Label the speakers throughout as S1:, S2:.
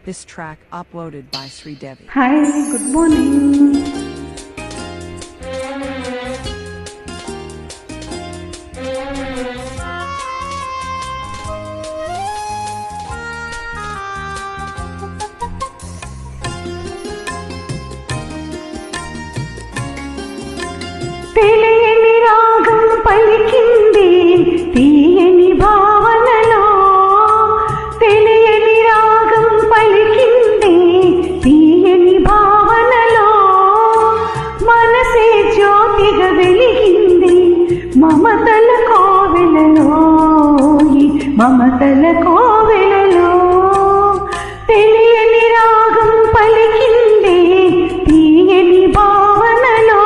S1: This track uploaded by Sri Devi.
S2: Hi, good morning. తెలియని రాగం పలికింది తీయని భావనలో, తెలియని రాగం పలికింది తీయని భావనలో, మనసే జ్యోతిగా వెలిగింది మమతల కోవెలలో, మమతల కోవెలలో. తెలియని రాగం పలికింది తీయని భావనలో.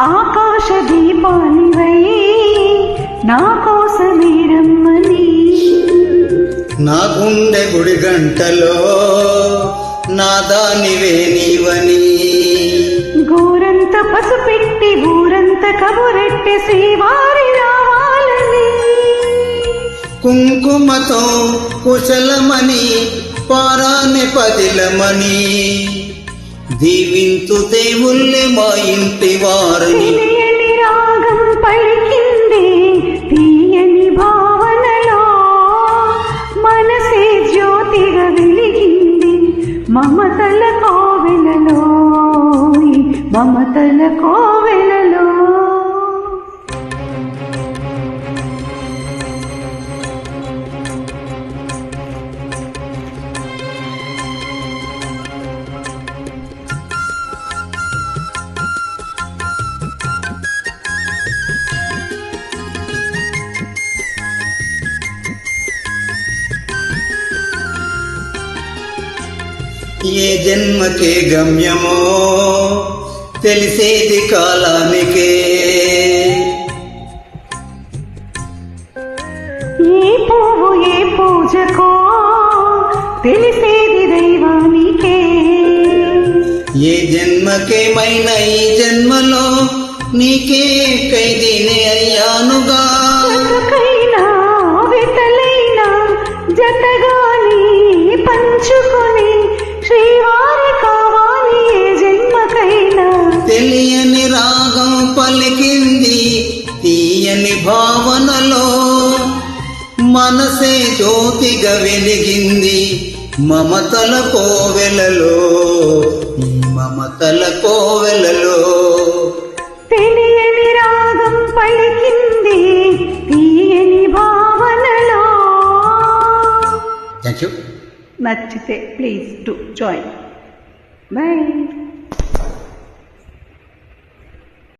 S2: ఆకాశ దీపానివై నా కోసమే రమ్మని,
S3: నా గుండె గుడి గంటలో నా దానివే నీవని,
S2: గోరంత పసుపెట్టి ఊరంత కబురెట్టి శ్రీవారి రావాలని,
S3: కుంకుమతో కుశలమని పారాని పదిలమని, దీవింతు దేవుళ్ళే మా ఇంటి వారిని.
S2: తెలియని రాగం పలికింది తీయని భావనలో, మనసే జ్యోతిగా వెలిగింది మమతల కోవెలలో, మమతల కోవెలలో.
S3: ఏ జన్మకే గమ్యమో తెలిసేది కాలానికే,
S2: ఏ పువ్వు ఏ పూజకో తెలిసేది దైవానికే,
S3: ఏ జన్మకేమైనా ఈ జన్మలో నీకే ఖైదీనే అయ్యానుగా.
S2: జతకైనా వెతలైనా జతగాని పంచుకొని శ్రీవారి కావాలి ఏ జన్మకైనా.
S3: తెలియని రాగం పలికింది తీయని భావనలో, మనసే జ్యోతిగా వెలిగింది మమతల కోవెలలో, మమతల కోవెలలో.
S2: తెలియని రాగం పలికింది తీయని భావనలో.
S3: Thank you.
S2: నచ్చితే ప్లీజ్ డు జాయిన్. బై.